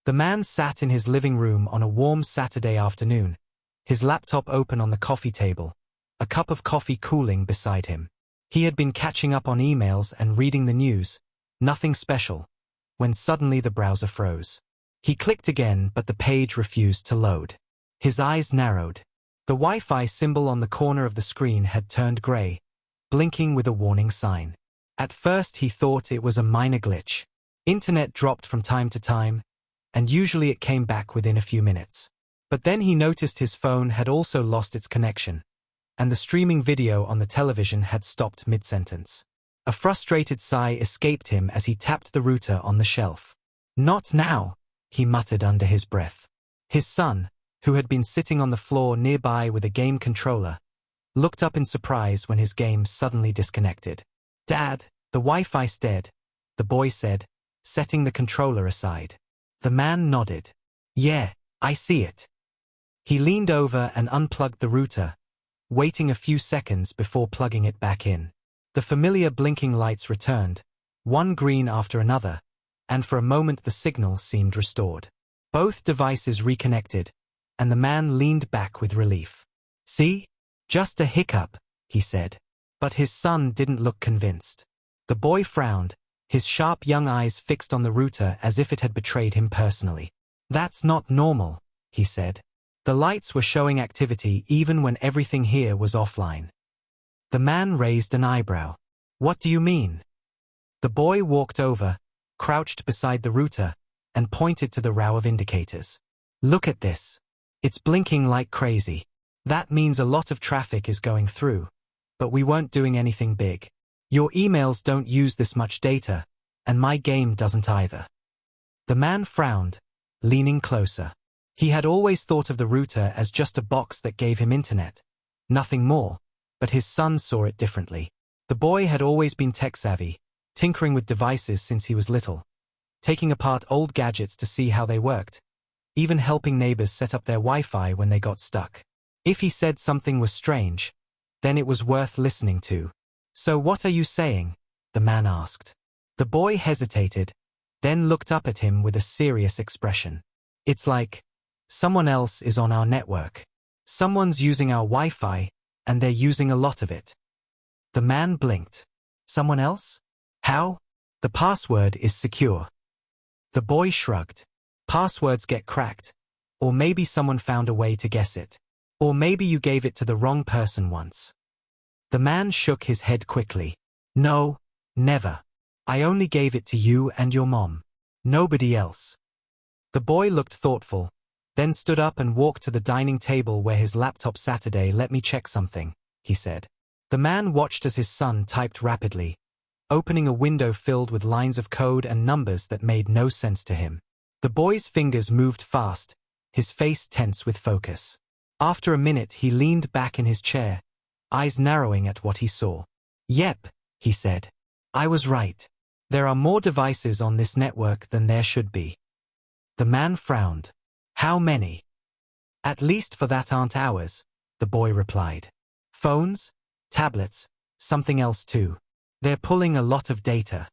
The man sat in his living room on a warm Saturday afternoon, his laptop open on the coffee table, a cup of coffee cooling beside him. He had been catching up on emails and reading the news, nothing special, when suddenly the browser froze. He clicked again, but the page refused to load. His eyes narrowed. The Wi-Fi symbol on the corner of the screen had turned gray, blinking with a warning sign. At first he thought it was a minor glitch. Internet dropped from time to time, and usually it came back within a few minutes. But then he noticed his phone had also lost its connection, and the streaming video on the television had stopped mid-sentence. A frustrated sigh escaped him as he tapped the router on the shelf. "Not now," he muttered under his breath. His son, who had been sitting on the floor nearby with a game controller, looked up in surprise when his game suddenly disconnected. "Dad, the Wi-Fi's dead," the boy said, setting the controller aside. The man nodded. "Yeah, I see it." He leaned over and unplugged the router, waiting a few seconds before plugging it back in. The familiar blinking lights returned, one green after another, and for a moment the signal seemed restored. Both devices reconnected, and the man leaned back with relief. "See? Just a hiccup," he said. But his son didn't look convinced. The boy frowned, his sharp young eyes fixed on the router as if it had betrayed him personally. "That's not normal," he said. The lights were showing activity even when everything here was offline. The man raised an eyebrow. "What do you mean?" The boy walked over, crouched beside the router, and pointed to the row of indicators. "Look at this. It's blinking like crazy. That means a lot of traffic is going through, but we weren't doing anything big. Your emails don't use this much data, and my game doesn't either." The man frowned, leaning closer. He had always thought of the router as just a box that gave him internet, nothing more, but his son saw it differently. The boy had always been tech-savvy, tinkering with devices since he was little, taking apart old gadgets to see how they worked, even helping neighbors set up their Wi-Fi when they got stuck. If he said something was strange, then it was worth listening to. "So what are you saying?" the man asked. The boy hesitated, then looked up at him with a serious expression. "It's like someone else is on our network. Someone's using our Wi-Fi, and they're using a lot of it." The man blinked. "Someone else? How?" "The password is secure." The boy shrugged. "Passwords get cracked, or maybe someone found a way to guess it. Or maybe you gave it to the wrong person once." The man shook his head quickly. "No, never. I only gave it to you and your mom. Nobody else." The boy looked thoughtful, then stood up and walked to the dining table where his laptop sat. "Let me check something," he said. The man watched as his son typed rapidly, opening a window filled with lines of code and numbers that made no sense to him. The boy's fingers moved fast, his face tense with focus. After a minute he leaned back in his chair, eyes narrowing at what he saw. "Yep," he said. "I was right. There are more devices on this network than there should be." The man frowned. "How many?" "At least for that aren't ours," the boy replied. "Phones, tablets, something else too. They're pulling a lot of data."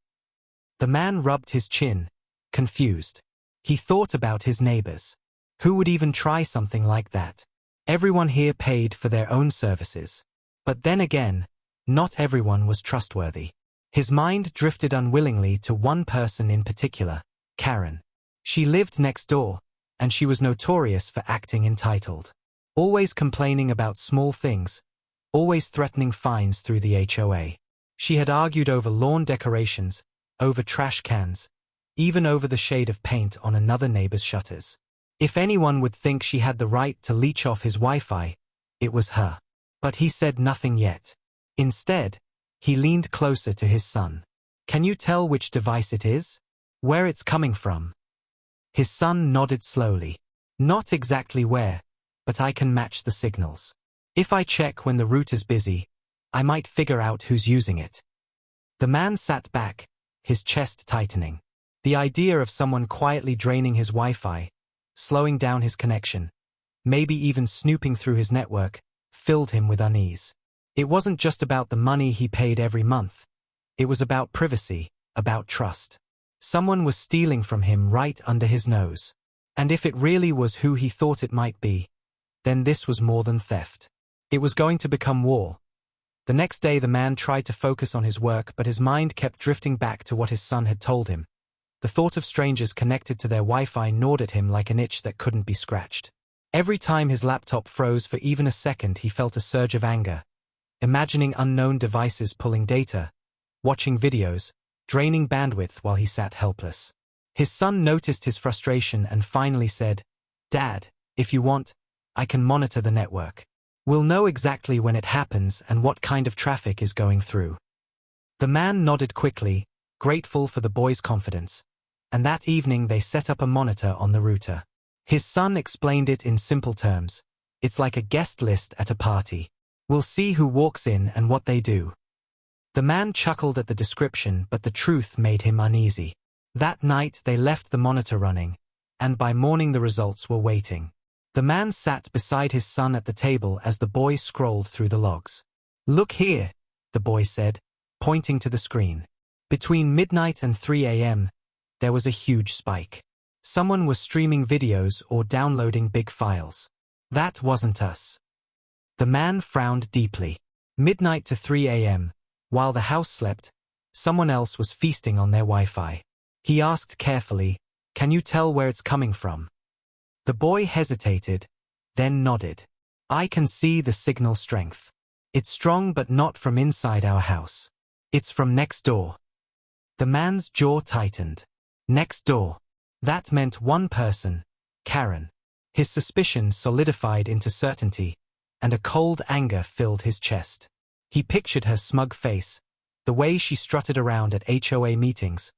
The man rubbed his chin, confused. He thought about his neighbors. Who would even try something like that? Everyone here paid for their own services. But then again, not everyone was trustworthy. His mind drifted unwillingly to one person in particular, Karen. She lived next door, and she was notorious for acting entitled. Always complaining about small things, always threatening fines through the HOA. She had argued over lawn decorations, over trash cans, even over the shade of paint on another neighbor's shutters. If anyone would think she had the right to leech off his Wi-Fi, it was her. But he said nothing yet. Instead, he leaned closer to his son. "Can you tell which device it is? Where it's coming from?" His son nodded slowly. "Not exactly where, but I can match the signals. If I check when the router's busy, I might figure out who's using it." The man sat back, his chest tightening. The idea of someone quietly draining his Wi-Fi, slowing down his connection, maybe even snooping through his network, filled him with unease. It wasn't just about the money he paid every month. It was about privacy, about trust. Someone was stealing from him right under his nose. And if it really was who he thought it might be, then this was more than theft. It was going to become war. The next day the man tried to focus on his work, but his mind kept drifting back to what his son had told him. The thought of strangers connected to their Wi-Fi gnawed at him like an itch that couldn't be scratched. Every time his laptop froze for even a second, he felt a surge of anger, imagining unknown devices pulling data, watching videos, draining bandwidth while he sat helpless. His son noticed his frustration and finally said, "Dad, if you want, I can monitor the network. We'll know exactly when it happens and what kind of traffic is going through." The man nodded quickly, grateful for the boy's confidence, and that evening they set up a monitor on the router. His son explained it in simple terms. "It's like a guest list at a party. We'll see who walks in and what they do." The man chuckled at the description, but the truth made him uneasy. That night they left the monitor running, and by morning the results were waiting. The man sat beside his son at the table as the boy scrolled through the logs. "Look here," the boy said, pointing to the screen. Between midnight and 3 a.m., there was a huge spike. Someone was streaming videos or downloading big files. That wasn't us. The man frowned deeply. Midnight to 3 a.m., while the house slept, someone else was feasting on their Wi-Fi. He asked carefully, "Can you tell where it's coming from?" The boy hesitated, then nodded. "I can see the signal strength. It's strong but not from inside our house. It's from next door." The man's jaw tightened. Next door. That meant one person, Karen. His suspicions solidified into certainty, and a cold anger filled his chest. He pictured her smug face, the way she strutted around at HOA meetings,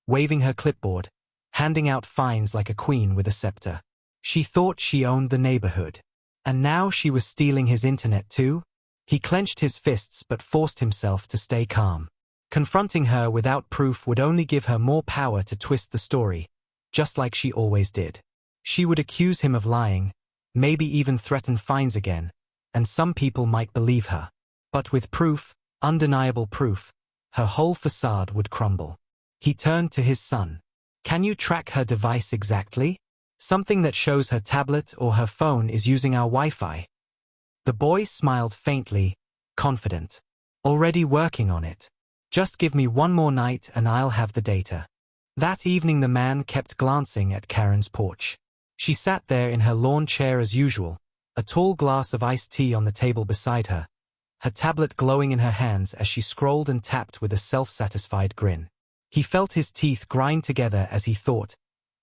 waving her clipboard, handing out fines like a queen with a scepter. She thought she owned the neighborhood. And now she was stealing his internet too? He clenched his fists but forced himself to stay calm. Confronting her without proof would only give her more power to twist the story, just like she always did. She would accuse him of lying, maybe even threaten fines again, and some people might believe her. But with proof, undeniable proof, her whole facade would crumble. He turned to his son. "Can you track her device exactly? Something that shows her tablet or her phone is using our Wi-Fi." The boy smiled faintly, confident. "Already working on it. Just give me one more night and I'll have the data." That evening the man kept glancing at Karen's porch. She sat there in her lawn chair as usual, a tall glass of iced tea on the table beside her, her tablet glowing in her hands as she scrolled and tapped with a self-satisfied grin. He felt his teeth grind together as he thought.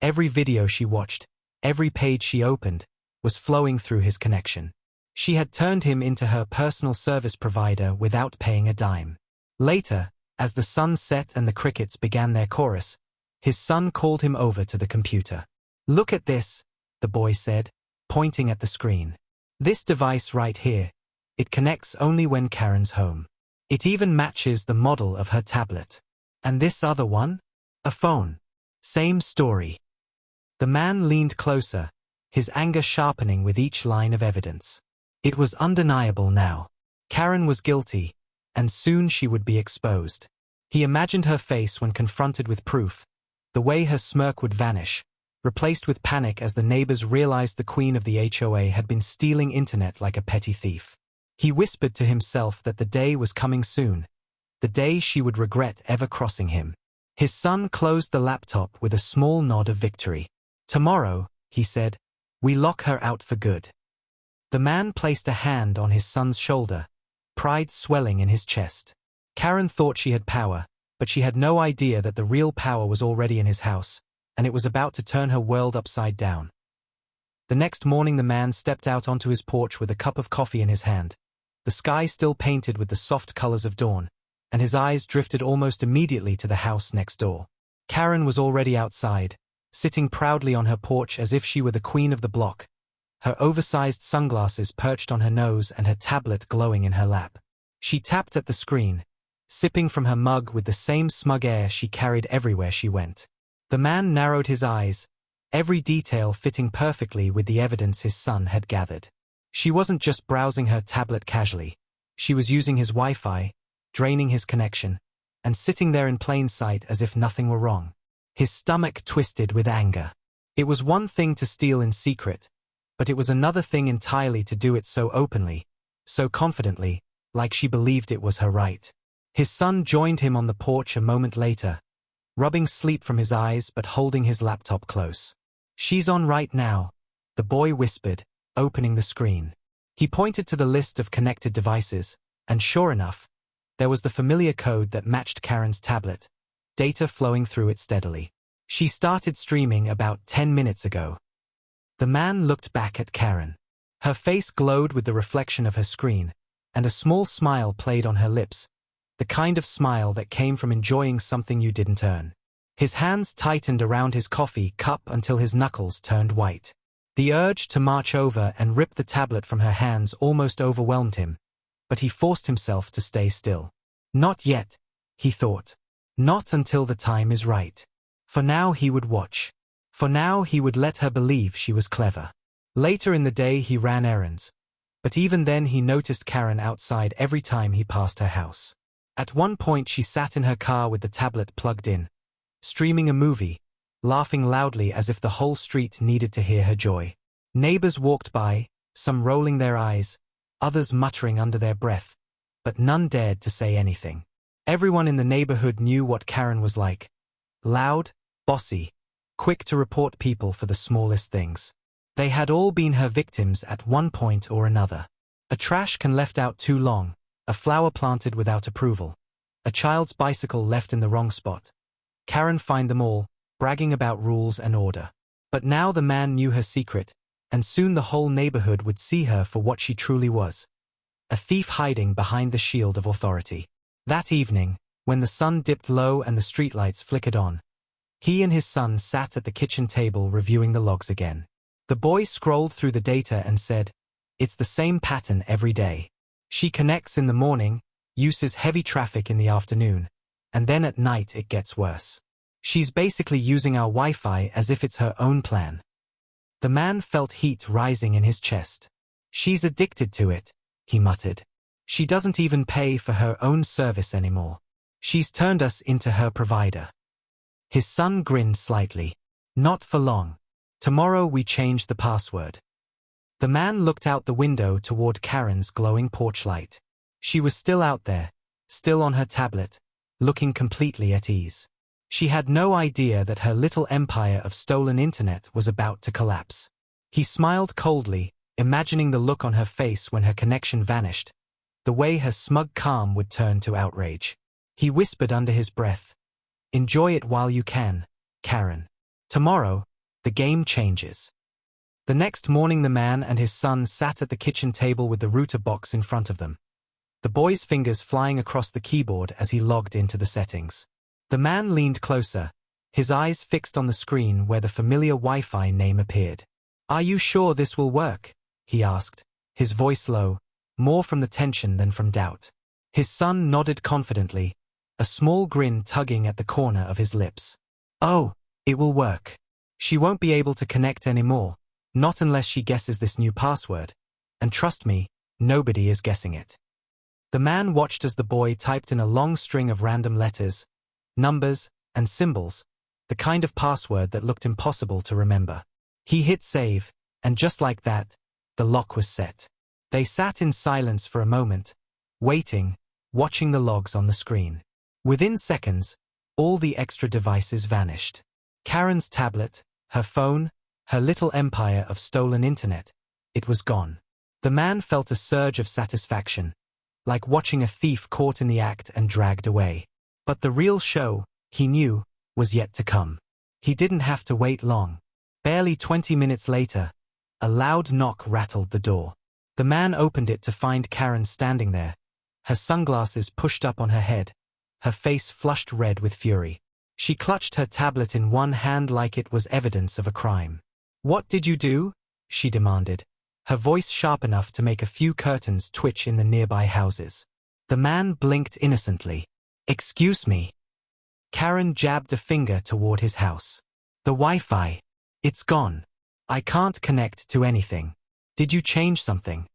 Every video she watched, every page she opened, was flowing through his connection. She had turned him into her personal service provider without paying a dime. Later, as the sun set and the crickets began their chorus, his son called him over to the computer. "Look at this," the boy said, pointing at the screen. "This device right here. It connects only when Karen's home. It even matches the model of her tablet. And this other one? A phone. Same story." The man leaned closer, his anger sharpening with each line of evidence. It was undeniable now. Karen was guilty, and soon she would be exposed. He imagined her face when confronted with proof, the way her smirk would vanish, replaced with panic as the neighbors realized the queen of the HOA had been stealing internet like a petty thief. He whispered to himself that the day was coming soon, the day she would regret ever crossing him. His son closed the laptop with a small nod of victory. "Tomorrow," he said, "we lock her out for good." The man placed a hand on his son's shoulder, pride swelling in his chest. Karen thought she had power, but she had no idea that the real power was already in his house, and it was about to turn her world upside down. The next morning the man stepped out onto his porch with a cup of coffee in his hand, the sky still painted with the soft colors of dawn, and his eyes drifted almost immediately to the house next door. Karen was already outside, sitting proudly on her porch as if she were the queen of the block, her oversized sunglasses perched on her nose and her tablet glowing in her lap. She tapped at the screen, sipping from her mug with the same smug air she carried everywhere she went. The man narrowed his eyes, every detail fitting perfectly with the evidence his son had gathered. She wasn't just browsing her tablet casually. She was using his Wi-Fi, draining his connection, and sitting there in plain sight as if nothing were wrong. His stomach twisted with anger. It was one thing to steal in secret, but it was another thing entirely to do it so openly, so confidently, like she believed it was her right. His son joined him on the porch a moment later, rubbing sleep from his eyes but holding his laptop close. "She's on right now," the boy whispered, opening the screen. He pointed to the list of connected devices, and sure enough, there was the familiar code that matched Karen's tablet, data flowing through it steadily. "She started streaming about 10 minutes ago." The man looked back at Karen. Her face glowed with the reflection of her screen, and a small smile played on her lips, the kind of smile that came from enjoying something you didn't earn. His hands tightened around his coffee cup until his knuckles turned white. The urge to march over and rip the tablet from her hands almost overwhelmed him, but he forced himself to stay still. Not yet, he thought. Not until the time is right. For now he would watch. For now he would let her believe she was clever. Later in the day he ran errands, but even then he noticed Karen outside every time he passed her house. At one point she sat in her car with the tablet plugged in, streaming a movie, laughing loudly as if the whole street needed to hear her joy. Neighbors walked by, some rolling their eyes, others muttering under their breath, but none dared to say anything. Everyone in the neighborhood knew what Karen was like. Loud, bossy, quick to report people for the smallest things. They had all been her victims at one point or another. A trash can left out too long, a flower planted without approval, a child's bicycle left in the wrong spot. Karen find them all, bragging about rules and order. But now the man knew her secret, and soon the whole neighborhood would see her for what she truly was. A thief hiding behind the shield of authority. That evening, when the sun dipped low and the streetlights flickered on, he and his son sat at the kitchen table reviewing the logs again. The boy scrolled through the data and said, "It's the same pattern every day. She connects in the morning, uses heavy traffic in the afternoon, and then at night it gets worse. She's basically using our Wi-Fi as if it's her own plan." The man felt heat rising in his chest. "She's addicted to it," he muttered. "She doesn't even pay for her own service anymore. She's turned us into her provider." His son grinned slightly. "Not for long. Tomorrow we change the password." The man looked out the window toward Karen's glowing porch light. She was still out there, still on her tablet, looking completely at ease. She had no idea that her little empire of stolen internet was about to collapse. He smiled coldly, imagining the look on her face when her connection vanished, the way her smug calm would turn to outrage. He whispered under his breath, "Enjoy it while you can, Karen. Tomorrow, the game changes." The next morning the man and his son sat at the kitchen table with the router box in front of them, the boy's fingers flying across the keyboard as he logged into the settings. The man leaned closer, his eyes fixed on the screen where the familiar Wi-Fi name appeared. "Are you sure this will work?" he asked, his voice low, more from the tension than from doubt. His son nodded confidently, a small grin tugging at the corner of his lips. "Oh, it will work. She won't be able to connect anymore, not unless she guesses this new password. And trust me, nobody is guessing it." The man watched as the boy typed in a long string of random letters, numbers, and symbols, the kind of password that looked impossible to remember. He hit save, and just like that, the lock was set. They sat in silence for a moment, waiting, watching the logs on the screen. Within seconds, all the extra devices vanished. Karen's tablet, her phone, her little empire of stolen internet, it was gone. The man felt a surge of satisfaction, like watching a thief caught in the act and dragged away. But the real show, he knew, was yet to come. He didn't have to wait long. Barely 20 minutes later, a loud knock rattled the door. The man opened it to find Karen standing there, her sunglasses pushed up on her head, her face flushed red with fury. She clutched her tablet in one hand like it was evidence of a crime. "What did you do?" she demanded, her voice sharp enough to make a few curtains twitch in the nearby houses. The man blinked innocently. "Excuse me." Karen jabbed a finger toward his house. "The Wi-Fi. It's gone. I can't connect to anything. Did you change something?"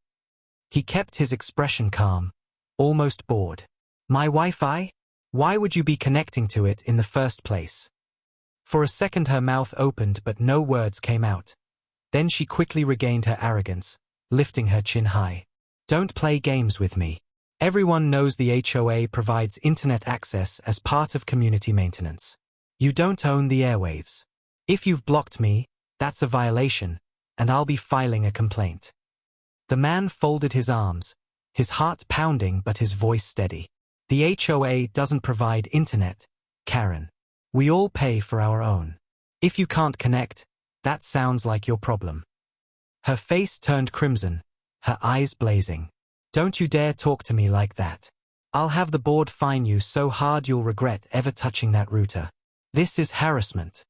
He kept his expression calm, almost bored. "My Wi-Fi? Why would you be connecting to it in the first place?" For a second her mouth opened but no words came out. Then she quickly regained her arrogance, lifting her chin high. Don't play games with me. Everyone knows the HOA provides internet access as part of community maintenance. You don't own the airwaves. If you've blocked me, that's a violation, and I'll be filing a complaint. The man folded his arms, his heart pounding but his voice steady. The HOA doesn't provide internet, Karen. We all pay for our own. If you can't connect, that sounds like your problem. Her face turned crimson, her eyes blazing. Don't you dare talk to me like that. I'll have the board fine you so hard you'll regret ever touching that router. This is harassment.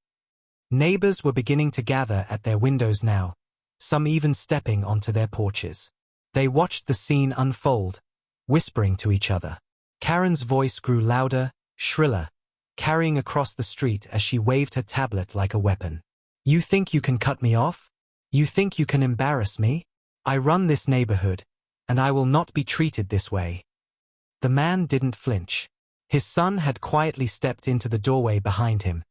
Neighbors were beginning to gather at their windows now, some even stepping onto their porches. They watched the scene unfold, whispering to each other. Karen's voice grew louder, shriller, carrying across the street as she waved her tablet like a weapon. You think you can cut me off? You think you can embarrass me? I run this neighborhood, and I will not be treated this way. The man didn't flinch. His son had quietly stepped into the doorway behind him,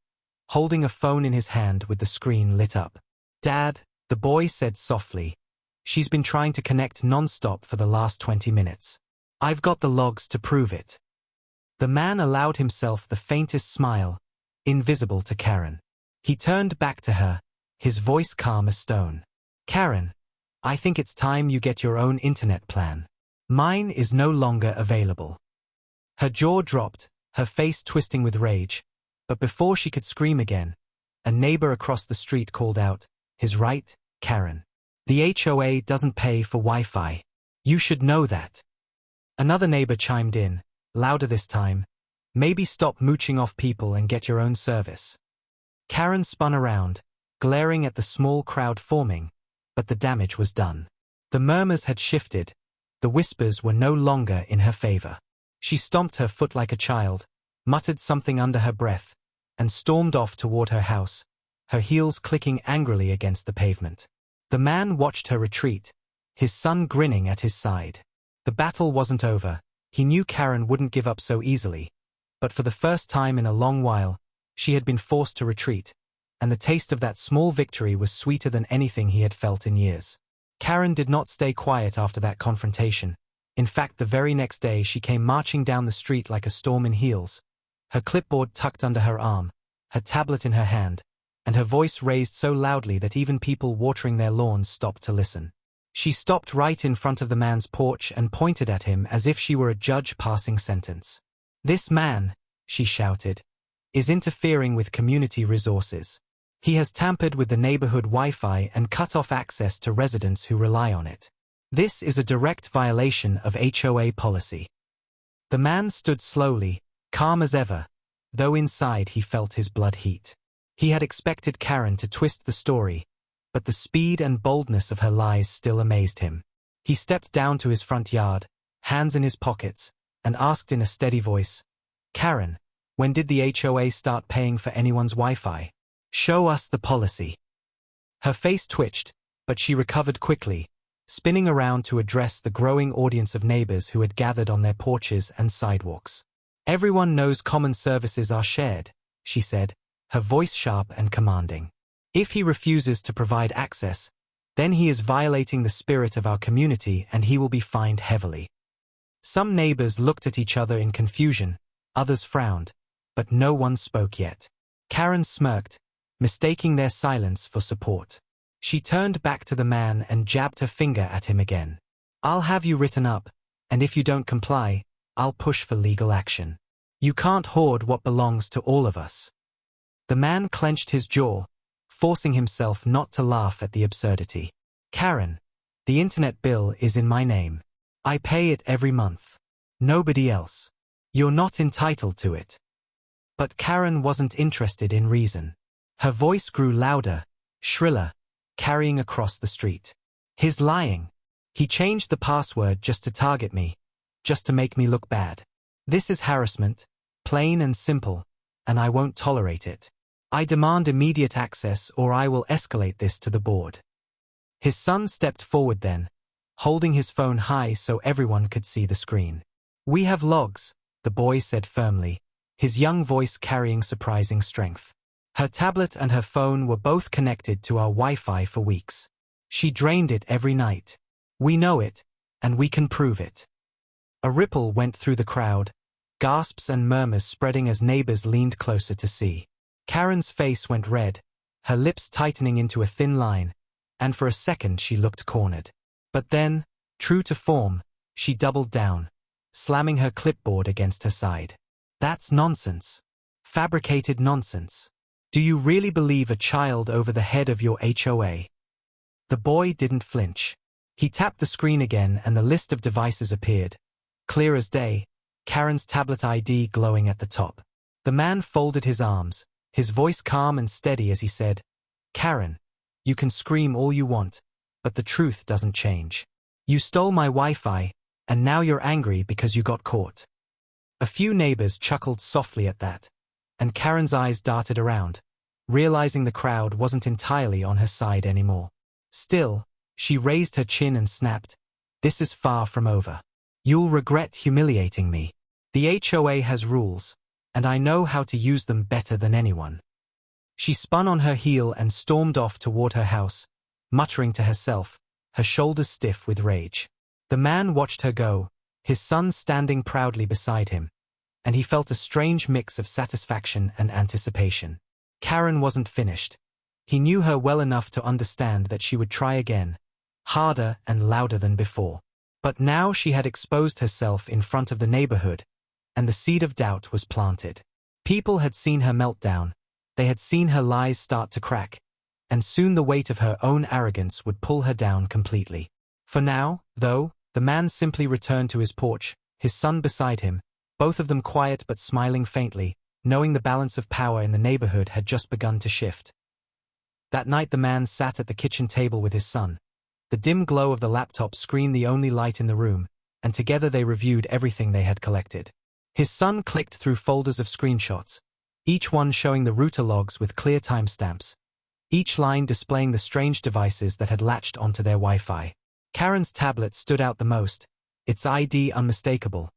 holding a phone in his hand with the screen lit up. Dad, the boy said softly. She's been trying to connect non-stop for the last 20 minutes. I've got the logs to prove it. The man allowed himself the faintest smile, invisible to Karen. He turned back to her, his voice calm as stone. Karen, I think it's time you get your own internet plan. Mine is no longer available. Her jaw dropped, her face twisting with rage, but before she could scream again, a neighbor across the street called out, "He's right, Karen. The HOA doesn't pay for Wi-Fi. You should know that." Another neighbor chimed in, louder this time, "Maybe stop mooching off people and get your own service." Karen spun around, glaring at the small crowd forming, but the damage was done. The murmurs had shifted, the whispers were no longer in her favor. She stomped her foot like a child, muttered something under her breath, and stormed off toward her house, her heels clicking angrily against the pavement. The man watched her retreat, his son grinning at his side. The battle wasn't over. He knew Karen wouldn't give up so easily, but for the first time in a long while, she had been forced to retreat, and the taste of that small victory was sweeter than anything he had felt in years. Karen did not stay quiet after that confrontation. In fact, the very next day she came marching down the street like a storm in heels, her clipboard tucked under her arm, her tablet in her hand, and her voice raised so loudly that even people watering their lawns stopped to listen. She stopped right in front of the man's porch and pointed at him as if she were a judge passing sentence. "This man," she shouted, "is interfering with community resources. He has tampered with the neighborhood Wi-Fi and cut off access to residents who rely on it. This is a direct violation of HOA policy." The man stood slowly, calm as ever, though inside he felt his blood heat. He had expected Karen to twist the story, but the speed and boldness of her lies still amazed him. He stepped down to his front yard, hands in his pockets, and asked in a steady voice, "Karen, when did the HOA start paying for anyone's Wi-Fi? Show us the policy." Her face twitched, but she recovered quickly, spinning around to address the growing audience of neighbors who had gathered on their porches and sidewalks. "Everyone knows common services are shared," she said, her voice sharp and commanding. "If he refuses to provide access, then he is violating the spirit of our community and he will be fined heavily." Some neighbors looked at each other in confusion, others frowned, but no one spoke yet. Karen smirked, mistaking their silence for support. She turned back to the man and jabbed her finger at him again. "I'll have you written up, and if you don't comply, I'll push for legal action. You can't hoard what belongs to all of us." The man clenched his jaw, forcing himself not to laugh at the absurdity. "Karen, the internet bill is in my name. I pay it every month. Nobody else. You're not entitled to it." But Karen wasn't interested in reason. Her voice grew louder, shriller, carrying across the street. "He's lying. He changed the password just to target me, just to make me look bad. This is harassment, plain and simple, and I won't tolerate it. I demand immediate access or I will escalate this to the board." His son stepped forward then, holding his phone high so everyone could see the screen. "We have logs," the boy said firmly, his young voice carrying surprising strength. Her tablet and her phone were both connected to our Wi-Fi for weeks. She drained it every night. We know it, and we can prove it. A ripple went through the crowd, gasps and murmurs spreading as neighbors leaned closer to see. Karen's face went red, her lips tightening into a thin line, and for a second she looked cornered. But then, true to form, she doubled down, slamming her clipboard against her side. That's nonsense. Fabricated nonsense. Do you really believe a child over the head of your HOA? The boy didn't flinch. He tapped the screen again and the list of devices appeared. Clear as day, Karen's tablet ID glowing at the top. The man folded his arms, his voice calm and steady as he said, "Karen, you can scream all you want, but the truth doesn't change. You stole my Wi-Fi, and now you're angry because you got caught." A few neighbors chuckled softly at that, and Karen's eyes darted around, realizing the crowd wasn't entirely on her side anymore. Still, she raised her chin and snapped, "This is far from over. You'll regret humiliating me. The HOA has rules, and I know how to use them better than anyone." She spun on her heel and stormed off toward her house, muttering to herself, her shoulders stiff with rage. The man watched her go, his son standing proudly beside him, and he felt a strange mix of satisfaction and anticipation. Karen wasn't finished. He knew her well enough to understand that she would try again, harder and louder than before. But now she had exposed herself in front of the neighborhood, and the seed of doubt was planted. People had seen her meltdown, they had seen her lies start to crack, and soon the weight of her own arrogance would pull her down completely. For now, though, the man simply returned to his porch, his son beside him, both of them quiet but smiling faintly, knowing the balance of power in the neighborhood had just begun to shift. That night the man sat at the kitchen table with his son. The dim glow of the laptop screened the only light in the room, and together they reviewed everything they had collected. His son clicked through folders of screenshots, each one showing the router logs with clear timestamps, each line displaying the strange devices that had latched onto their Wi-Fi. Karen's tablet stood out the most, its ID unmistakable,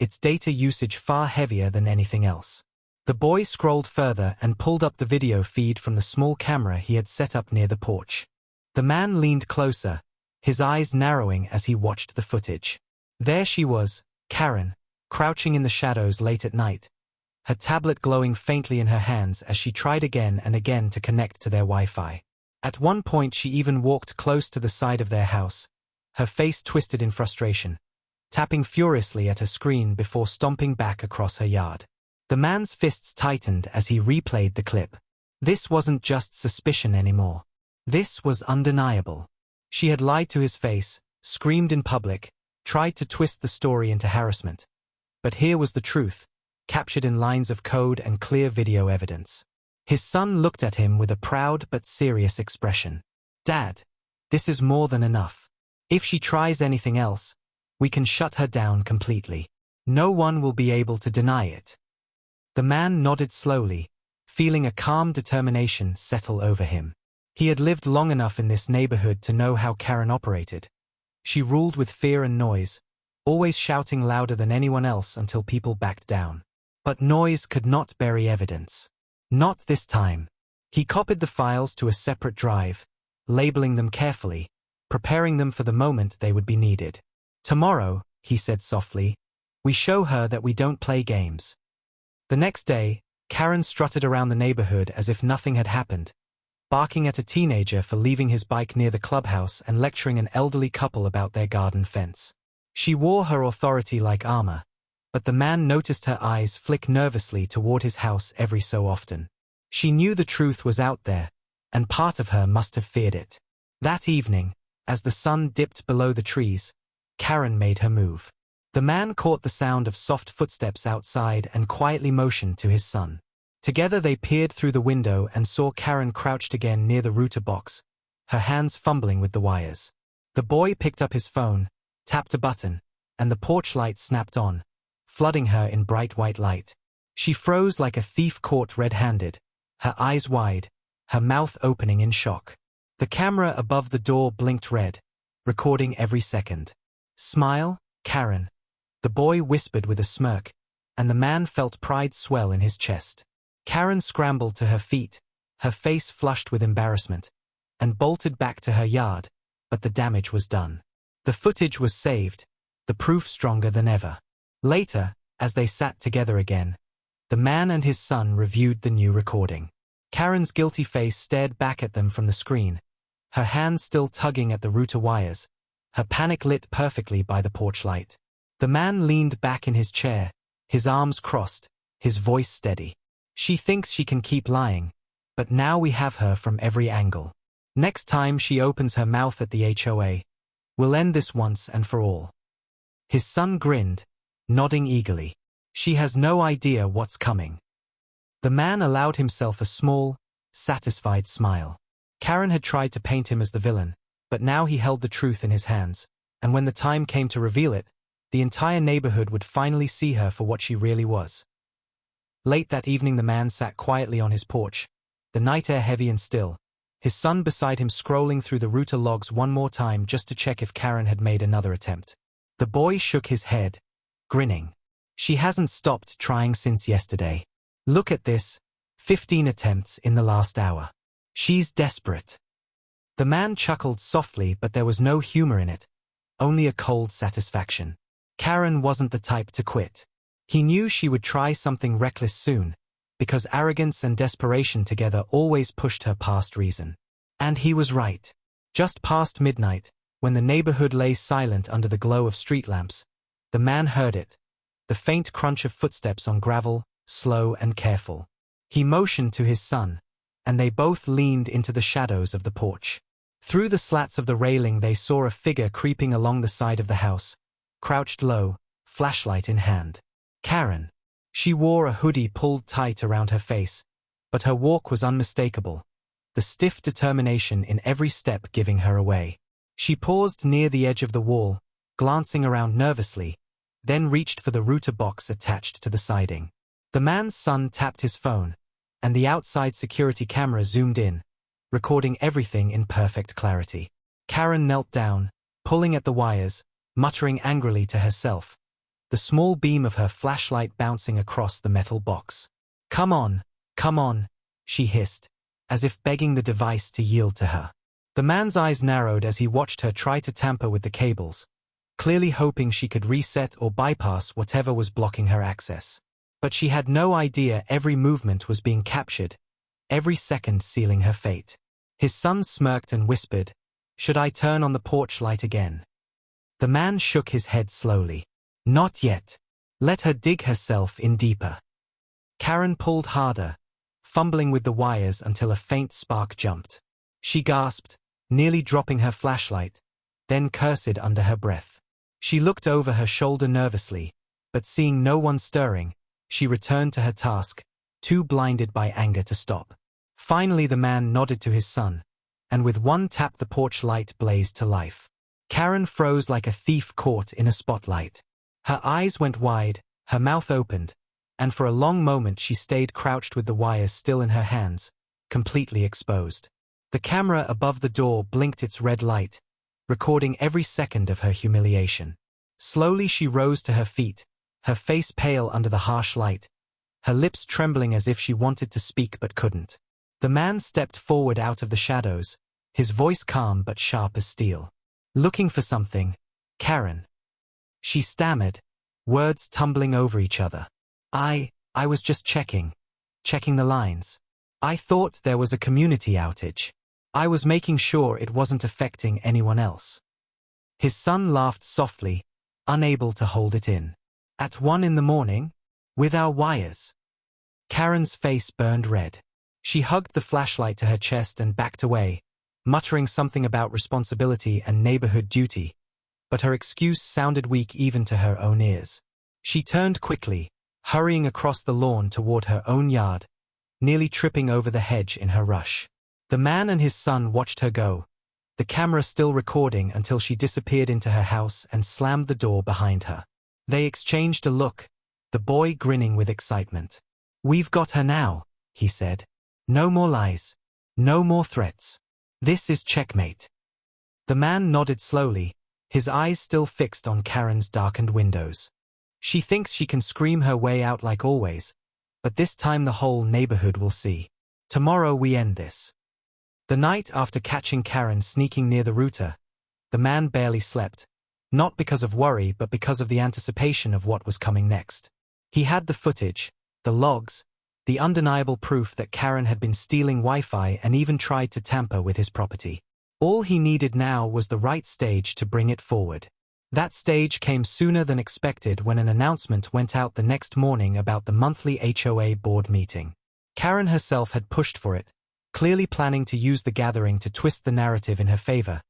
its data usage far heavier than anything else. The boy scrolled further and pulled up the video feed from the small camera he had set up near the porch. The man leaned closer, his eyes narrowing as he watched the footage. There she was, Karen, crouching in the shadows late at night, her tablet glowing faintly in her hands as she tried again and again to connect to their Wi-Fi. At one point she even walked close to the side of their house, her face twisted in frustration, tapping furiously at her screen before stomping back across her yard. The man's fists tightened as he replayed the clip. This wasn't just suspicion anymore. This was undeniable. She had lied to his face, screamed in public, tried to twist the story into harassment. But here was the truth, captured in lines of code and clear video evidence. His son looked at him with a proud but serious expression. "Dad, this is more than enough. If she tries anything else, we can shut her down completely. No one will be able to deny it." The man nodded slowly, feeling a calm determination settle over him. He had lived long enough in this neighborhood to know how Karen operated. She ruled with fear and noise, always shouting louder than anyone else until people backed down. But noise could not bury evidence. Not this time. He copied the files to a separate drive, labeling them carefully, preparing them for the moment they would be needed. "Tomorrow," he said softly, "we show her that we don't play games." The next day, Karen strutted around the neighborhood as if nothing had happened, barking at a teenager for leaving his bike near the clubhouse and lecturing an elderly couple about their garden fence. She wore her authority like armor, but the man noticed her eyes flick nervously toward his house every so often. She knew the truth was out there, and part of her must have feared it. That evening, as the sun dipped below the trees, Karen made her move. The man caught the sound of soft footsteps outside and quietly motioned to his son. Together they peered through the window and saw Karen crouched again near the router box, her hands fumbling with the wires. The boy picked up his phone, tapped a button, and the porch light snapped on, flooding her in bright white light. She froze like a thief caught red-handed, her eyes wide, her mouth opening in shock. The camera above the door blinked red, recording every second. "Smile, Karen," the boy whispered with a smirk, and the man felt pride swell in his chest. Karen scrambled to her feet, her face flushed with embarrassment, and bolted back to her yard, but the damage was done. The footage was saved, the proof stronger than ever. Later, as they sat together again, the man and his son reviewed the new recording. Karen's guilty face stared back at them from the screen, her hands still tugging at the router wires, her panic lit perfectly by the porch light. The man leaned back in his chair, his arms crossed, his voice steady. She thinks she can keep lying, but now we have her from every angle. Next time she opens her mouth at the HOA, we'll end this once and for all. His son grinned, nodding eagerly. She has no idea what's coming. The man allowed himself a small, satisfied smile. Karen had tried to paint him as the villain, but now he held the truth in his hands, and when the time came to reveal it, the entire neighborhood would finally see her for what she really was. Late that evening the man sat quietly on his porch, the night air heavy and still, his son beside him scrolling through the router logs one more time just to check if Karen had made another attempt. The boy shook his head, grinning. She hasn't stopped trying since yesterday. Look at this, 15 attempts in the last hour. She's desperate. The man chuckled softly, but there was no humor in it, only a cold satisfaction. Karen wasn't the type to quit. He knew she would try something reckless soon, because arrogance and desperation together always pushed her past reason. And he was right. Just past midnight, when the neighborhood lay silent under the glow of street lamps, the man heard it, the faint crunch of footsteps on gravel, slow and careful. He motioned to his son, and they both leaned into the shadows of the porch. Through the slats of the railing they saw a figure creeping along the side of the house, crouched low, flashlight in hand. Karen. She wore a hoodie pulled tight around her face, but her walk was unmistakable, the stiff determination in every step giving her away. She paused near the edge of the wall, glancing around nervously, then reached for the router box attached to the siding. The man's son tapped his phone, and the outside security camera zoomed in, recording everything in perfect clarity. Karen knelt down, pulling at the wires, muttering angrily to herself, the small beam of her flashlight bouncing across the metal box. Come on, she hissed, as if begging the device to yield to her. The man's eyes narrowed as he watched her try to tamper with the cables, clearly hoping she could reset or bypass whatever was blocking her access. But she had no idea every movement was being captured, every second sealing her fate. His son smirked and whispered, "Should I turn on the porch light again?" The man shook his head slowly. Not yet. Let her dig herself in deeper. Karen pulled harder, fumbling with the wires until a faint spark jumped. She gasped, nearly dropping her flashlight, then cursed under her breath. She looked over her shoulder nervously, but seeing no one stirring, she returned to her task, too blinded by anger to stop. Finally the man nodded to his son, and with one tap the porch light blazed to life. Karen froze like a thief caught in a spotlight. Her eyes went wide, her mouth opened, and for a long moment she stayed crouched with the wires still in her hands, completely exposed. The camera above the door blinked its red light, recording every second of her humiliation. Slowly she rose to her feet, her face pale under the harsh light, her lips trembling as if she wanted to speak but couldn't. The man stepped forward out of the shadows, his voice calm but sharp as steel. Looking for something, Karen. She stammered, words tumbling over each other. I was just checking the lines. I thought there was a community outage. I was making sure it wasn't affecting anyone else. His son laughed softly, unable to hold it in. At 1 a.m? With our wires. Karen's face burned red. She hugged the flashlight to her chest and backed away, muttering something about responsibility and neighborhood duty, but her excuse sounded weak even to her own ears. She turned quickly, hurrying across the lawn toward her own yard, nearly tripping over the hedge in her rush. The man and his son watched her go, the camera still recording until she disappeared into her house and slammed the door behind her. They exchanged a look, the boy grinning with excitement. "We've got her now," he said. "No more lies. No more threats. This is checkmate." The man nodded slowly, his eyes still fixed on Karen's darkened windows. "She thinks she can scream her way out like always, but this time the whole neighborhood will see." Tomorrow we end this. The night after catching Karen sneaking near the router, the man barely slept, not because of worry but because of the anticipation of what was coming next. He had the footage, the logs, the undeniable proof that Karen had been stealing Wi-Fi and even tried to tamper with his property. All he needed now was the right stage to bring it forward. That stage came sooner than expected when an announcement went out the next morning about the monthly HOA board meeting. Karen herself had pushed for it, clearly planning to use the gathering to twist the narrative in her favor,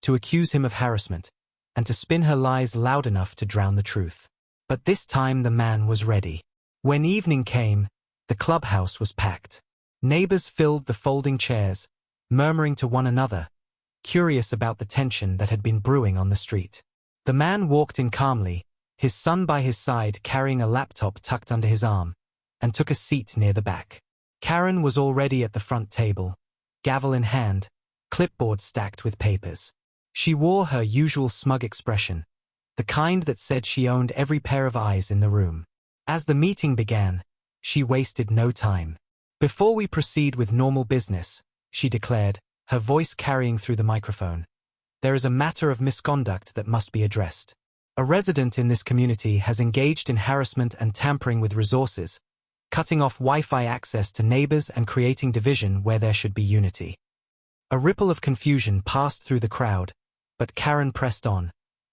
to accuse him of harassment, and to spin her lies loud enough to drown the truth. But this time the man was ready. When evening came, the clubhouse was packed. Neighbors filled the folding chairs, murmuring to one another, curious about the tension that had been brewing on the street. The man walked in calmly, his son by his side carrying a laptop tucked under his arm, and took a seat near the back. Karen was already at the front table, gavel in hand, clipboard stacked with papers. She wore her usual smug expression, the kind that said she owned every pair of eyes in the room. As the meeting began, she wasted no time. Before we proceed with normal business, she declared, her voice carrying through the microphone, there is a matter of misconduct that must be addressed. A resident in this community has engaged in harassment and tampering with resources, cutting off Wi-Fi access to neighbors and creating division where there should be unity. A ripple of confusion passed through the crowd, but Karen pressed on,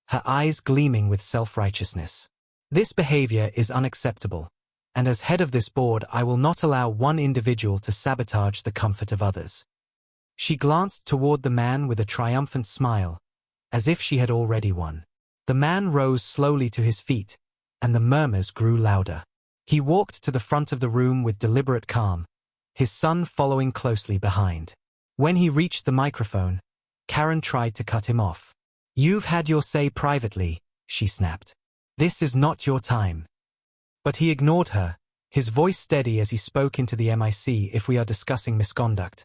her eyes gleaming with self-righteousness. This behavior is unacceptable, and as head of this board I will not allow one individual to sabotage the comfort of others. She glanced toward the man with a triumphant smile, as if she had already won. The man rose slowly to his feet, and the murmurs grew louder. He walked to the front of the room with deliberate calm, his son following closely behind. When he reached the microphone, Karen tried to cut him off. "You've had your say privately," she snapped. "This is not your time." But he ignored her, his voice steady as he spoke into the mic. "If we are discussing misconduct,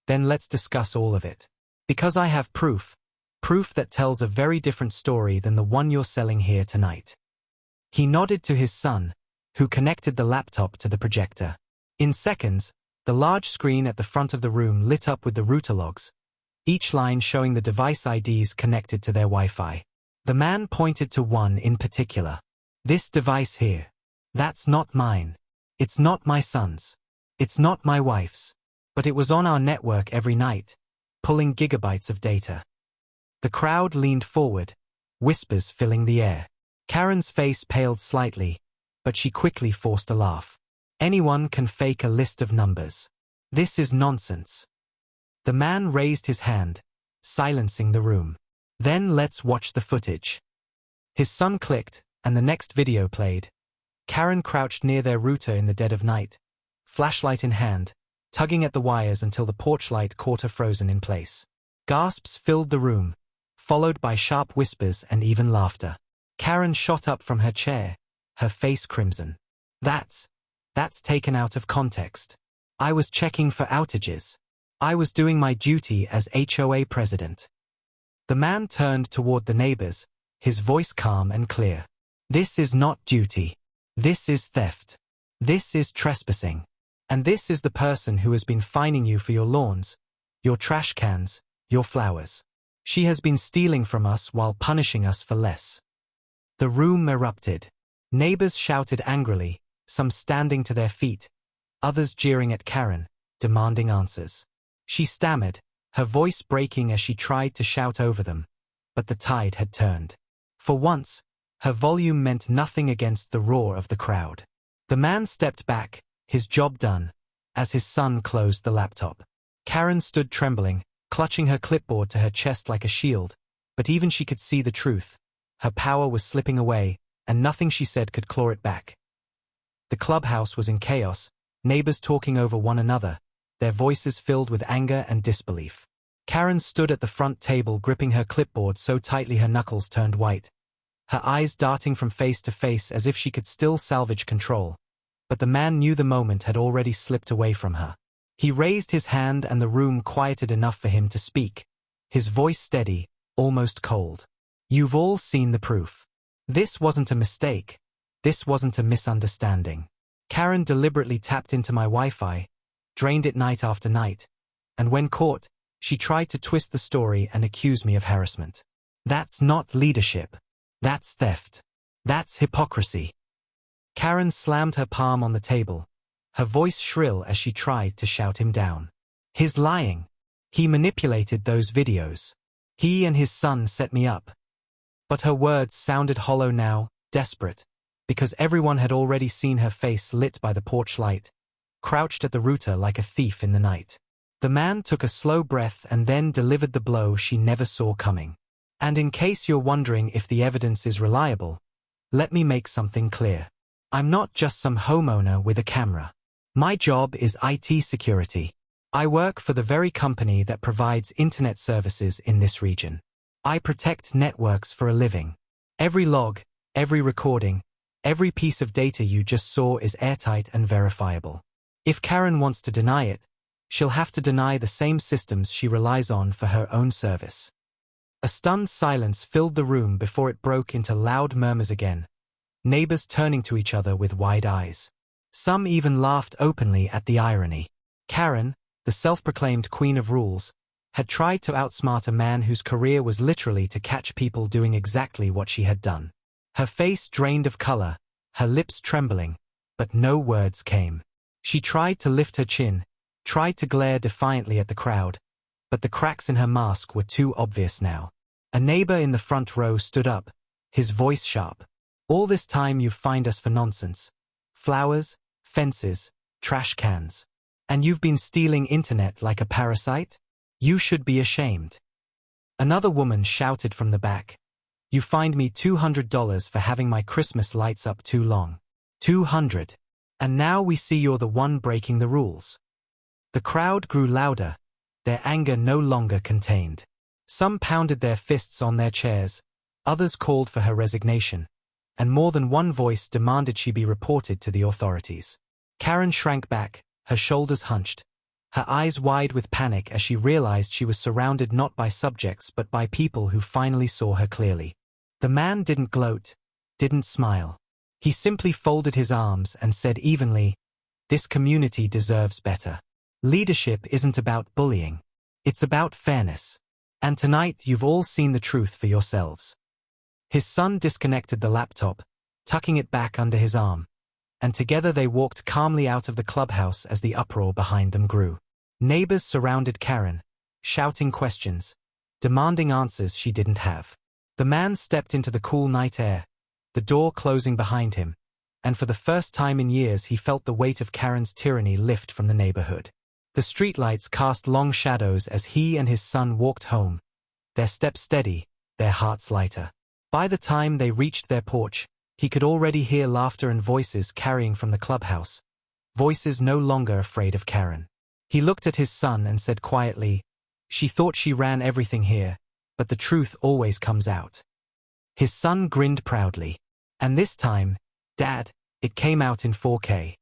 then let's discuss all of it. Because I have proof that tells a very different story than the one you're selling here tonight." He nodded to his son, who connected the laptop to the projector. In seconds, the large screen at the front of the room lit up with the router logs, each line showing the device IDs connected to their Wi-Fi. The man pointed to one in particular. "This device here. That's not mine. It's not my son's. It's not my wife's. But it was on our network every night, pulling gigabytes of data." The crowd leaned forward, whispers filling the air. Karen's face paled slightly, but she quickly forced a laugh. "Anyone can fake a list of numbers. This is nonsense." The man raised his hand, silencing the room. "Then let's watch the footage." His son clicked, and the next video played. Karen crouched near their router in the dead of night, flashlight in hand, tugging at the wires until the porch light caught her frozen in place. Gasps filled the room, followed by sharp whispers and even laughter. Karen shot up from her chair, her face crimson. That's taken out of context. I was checking for outages. I was doing my duty as HOA president." The man turned toward the neighbors, his voice calm and clear. "This is not duty. This is theft. This is trespassing. And this is the person who has been fining you for your lawns, your trash cans, your flowers. She has been stealing from us while punishing us for less." The room erupted. Neighbors shouted angrily, some standing to their feet, others jeering at Karen, demanding answers. She stammered, her voice breaking as she tried to shout over them, but the tide had turned. For once, her volume meant nothing against the roar of the crowd. The man stepped back, his job done, as his son closed the laptop. Karen stood trembling, clutching her clipboard to her chest like a shield, but even she could see the truth. Her power was slipping away, and nothing she said could claw it back. The clubhouse was in chaos, neighbors talking over one another, their voices filled with anger and disbelief. Karen stood at the front table gripping her clipboard so tightly her knuckles turned white, her eyes darting from face to face as if she could still salvage control. But the man knew the moment had already slipped away from her. He raised his hand and the room quieted enough for him to speak, his voice steady, almost cold. "You've all seen the proof. This wasn't a mistake. This wasn't a misunderstanding. Karen deliberately tapped into my Wi-Fi, drained it night after night, and when caught, she tried to twist the story and accuse me of harassment. That's not leadership. That's theft. That's hypocrisy. Karen slammed her palm on the table, her voice shrill as she tried to shout him down. He's lying. He manipulated those videos. He and his son set me up. But her words sounded hollow now, desperate, because everyone had already seen her face lit by the porch light, crouched at the router like a thief in the night. The man took a slow breath and then delivered the blow she never saw coming. And in case you're wondering if the evidence is reliable, let me make something clear. I'm not just some homeowner with a camera. My job is IT security. I work for the very company that provides internet services in this region. I protect networks for a living. Every log, every recording, every piece of data you just saw is airtight and verifiable. If Karen wants to deny it, she'll have to deny the same systems she relies on for her own service. A stunned silence filled the room before it broke into loud murmurs again, neighbors turning to each other with wide eyes. Some even laughed openly at the irony. Karen, the self-proclaimed queen of rules, had tried to outsmart a man whose career was literally to catch people doing exactly what she had done. Her face drained of color, her lips trembling, but no words came. She tried to lift her chin, tried to glare defiantly at the crowd, but the cracks in her mask were too obvious now. A neighbor in the front row stood up, his voice sharp. All this time you've fined us for nonsense. Flowers, fences, trash cans. And you've been stealing internet like a parasite? You should be ashamed. Another woman shouted from the back. You fined me $200 for having my Christmas lights up too long. $200. And now we see you're the one breaking the rules. The crowd grew louder, their anger no longer contained. Some pounded their fists on their chairs, others called for her resignation, and more than one voice demanded she be reported to the authorities. Karen shrank back, her shoulders hunched, her eyes wide with panic as she realized she was surrounded not by subjects but by people who finally saw her clearly. The man didn't gloat, didn't smile. He simply folded his arms and said evenly, "This community deserves better. Leadership isn't about bullying. It's about fairness. And tonight you've all seen the truth for yourselves." His son disconnected the laptop, tucking it back under his arm, and together they walked calmly out of the clubhouse as the uproar behind them grew. Neighbors surrounded Karen, shouting questions, demanding answers she didn't have. The man stepped into the cool night air, the door closing behind him, and for the first time in years he felt the weight of Karen's tyranny lift from the neighborhood. The streetlights cast long shadows as he and his son walked home, their steps steady, their hearts lighter. By the time they reached their porch, he could already hear laughter and voices carrying from the clubhouse, voices no longer afraid of Karen. He looked at his son and said quietly, "She thought she ran everything here, but the truth always comes out." His son grinned proudly. And this time, "Dad, it came out in 4K.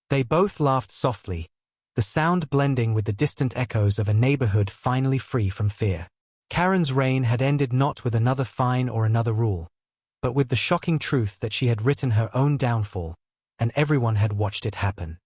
They both laughed softly, the sound blending with the distant echoes of a neighborhood finally free from fear. Karen's reign had ended not with another fine or another rule, but with the shocking truth that she had written her own downfall, and everyone had watched it happen.